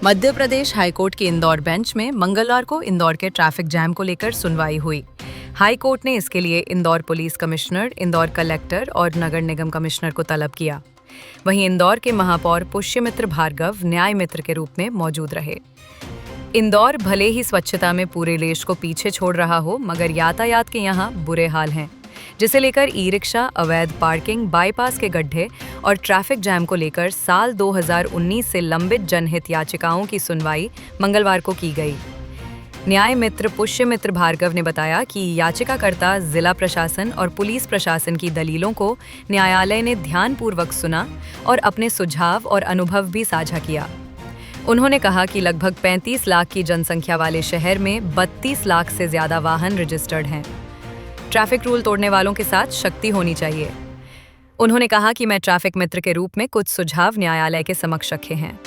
Madhya Pradesh high court की Indore bench में मंगलवार को इंदौर के ट्रैफिक जैम को लेकर सुनवाई हुई। हाईकोर्ट ने इसके लिए Indore police commissioner, Indore collector और नगर निगम कमिश्नर को तलब किया। वहीं इंदौर के महापौर पुष्यमित्र भार्गव न्याय मित्र के रूप में मौजूद रहे। इंदौर भले ही स्वच्छता में पूरे देश को पीछे छोड़ रहा हो, मगर यातायात के यहाँ बुरे हाल हैं, जिसे लेकर ई रिक्शा, अवैध पार्किंग, बाईपास के गड्ढे और ट्रैफिक जैम को लेकर साल 2019 से लंबित जनहित याचिकाओं की सुनवाई मंगलवार को की गई। न्याय मित्र पुष्यमित्र भार्गव ने बताया कि याचिकाकर्ता जिला प्रशासन और पुलिस प्रशासन की दलीलों को न्यायालय ने ध्यानपूर्वक सुना और अपने सुझाव और अनुभव भी साझा किया। उन्होंने कहा कि लगभग 35 लाख की जनसंख्या वाले शहर में 32 लाख से ज्यादा वाहन रजिस्टर्ड हैं। ट्रैफिक रूल तोड़ने वालों के साथ सख्ती होनी चाहिए। उन्होंने कहा कि मैं ट्रैफिक मित्र के रूप में कुछ सुझाव न्यायालय के समक्ष रखे हैं।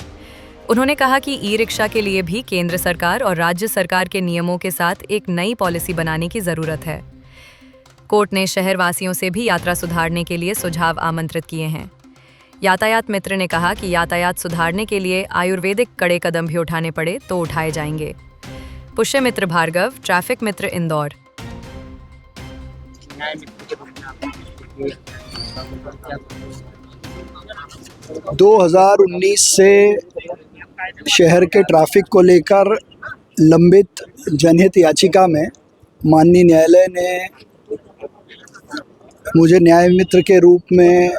उन्होंने कहा कि ई रिक्शा के लिए भी केंद्र सरकार और राज्य सरकार के नियमों के साथ एक नई पॉलिसी बनाने की जरूरत है। कोर्ट ने शहरवासियों से भी यात्रा सुधारने के लिए सुझाव आमंत्रित किए हैं। यातायात मित्र ने कहा कि यातायात सुधारने के लिए आयुर्वेदिक कड़े कदम भी उठाने पड़े तो उठाए जाएंगे। पुष्यमित्र भार्गव, ट्रैफिक मित्र, इंदौर। 2019 से शहर के ट्रैफिक को लेकर लंबित जनहित याचिका में माननीय न्यायालय ने मुझे न्याय मित्र के रूप में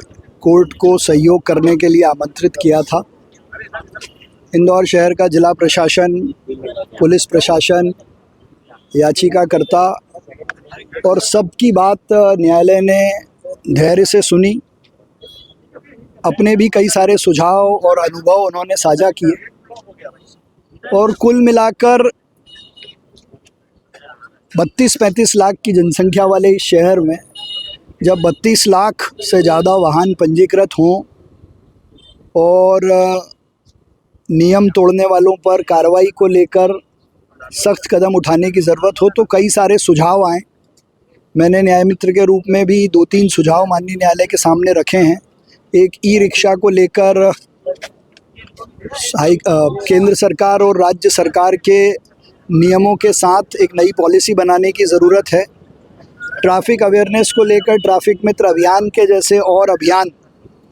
कोर्ट को सहयोग करने के लिए आमंत्रित किया था। इंदौर शहर का जिला प्रशासन, पुलिस प्रशासन, याचिकाकर्ता और सबकी बात न्यायालय ने धैर्य से सुनी। अपने भी कई सारे सुझाव और अनुभव उन्होंने साझा किए और कुल मिलाकर 32-35 लाख की जनसंख्या वाले इस शहर में जब 32 लाख से ज़्यादा वाहन पंजीकृत हों और नियम तोड़ने वालों पर कार्रवाई को लेकर सख्त कदम उठाने की ज़रूरत हो, तो कई सारे सुझाव आए। मैंने न्याय मित्र के रूप में भी 2-3 सुझाव माननीय न्यायालय के सामने रखे हैं। एक ई रिक्शा को लेकर केंद्र सरकार और राज्य सरकार के नियमों के साथ एक नई पॉलिसी बनाने की ज़रूरत है। ट्रैफिक अवेयरनेस को लेकर ट्रैफिक मित्र अभियान के जैसे और अभियान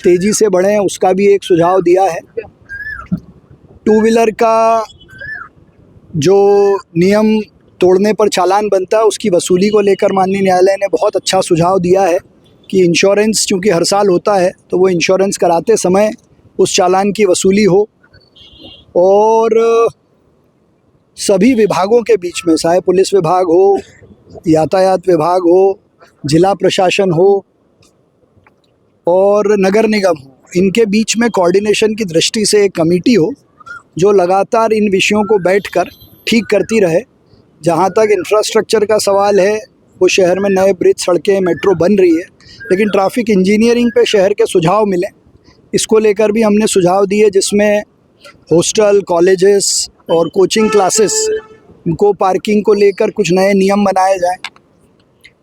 तेज़ी से बढ़ें, उसका भी एक सुझाव दिया है। टू व्हीलर का जो नियम तोड़ने पर चालान बनता है, उसकी वसूली को लेकर माननीय न्यायालय ने बहुत अच्छा सुझाव दिया है कि इंश्योरेंस चूँकि हर साल होता है तो वो इंश्योरेंस कराते समय उस चालान की वसूली हो और सभी विभागों के बीच में, चाहे पुलिस विभाग हो, यातायात विभाग हो, जिला प्रशासन हो और नगर निगम हो, इनके बीच में कोऑर्डिनेशन की दृष्टि से एक कमेटी हो जो लगातार इन विषयों को बैठकर ठीक करती रहे। जहाँ तक इंफ्रास्ट्रक्चर का सवाल है, वो शहर में नए ब्रिज, सड़कें, मेट्रो बन रही है, लेकिन ट्रैफिक इंजीनियरिंग पे शहर के सुझाव मिले, इसको लेकर भी हमने सुझाव दिए, जिसमें हॉस्टल, कॉलेजेस और कोचिंग क्लासेस को पार्किंग को लेकर कुछ नए नियम बनाए जाएं।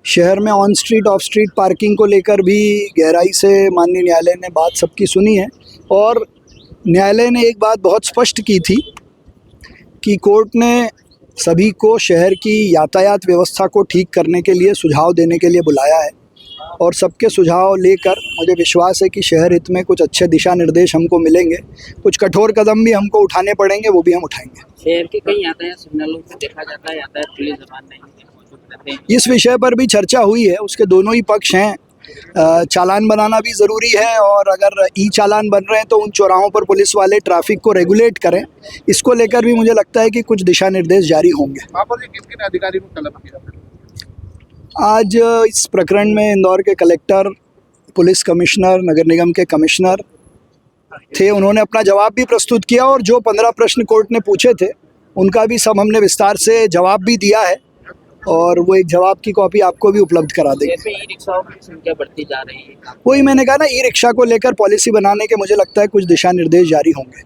शहर में on street, of street parking को लेकर भी गहराई से माननीय न्यायालय ने बात सबकी सुनी है और न्यायालय ने एक बात बहुत स्पष्ट की थी कि कोर्ट ने सभी को शहर की यातायात व्यवस्था को ठीक करने के लिए सुझाव देने के लिए बुलाया है और सबके सुझाव लेकर मुझे विश्वास है कि शहर हित में कुछ अच्छे दिशा निर्देश हमको मिलेंगे। कुछ कठोर कदम भी हमको उठाने पड़ेंगे, वो भी हम उठाएंगे। शहर के कई यातायात सिग्नलों पर देखा जाता है यातायात पुलिस जवान नहीं मौजूद रहते हैं। इस विषय पर भी चर्चा हुई है, उसके दोनों ही पक्ष हैं। चालान बनाना भी ज़रूरी है और अगर ई चालान बन रहे हैं तो उन चौराहों पर पुलिस वाले ट्रैफिक को रेगुलेट करें। इसको लेकर भी मुझे लगता है कि कुछ दिशा निर्देश जारी होंगे। वहाँ पर किन अधिकारी को तलब किया? आज इस प्रकरण में इंदौर के कलेक्टर, पुलिस कमिश्नर, नगर निगम के कमिश्नर थे। उन्होंने अपना जवाब भी प्रस्तुत किया और जो 15 प्रश्न कोर्ट ने पूछे थे उनका भी सब हमने विस्तार से जवाब भी दिया है और वो एक जवाब की कॉपी आपको भी उपलब्ध करा देंगे। ई रिक्शाओं की संख्या बढ़ती जा रही है, वही मैंने कहा ना, ई रिक्शा को लेकर पॉलिसी बनाने के मुझे लगता है कुछ दिशा निर्देश जारी होंगे।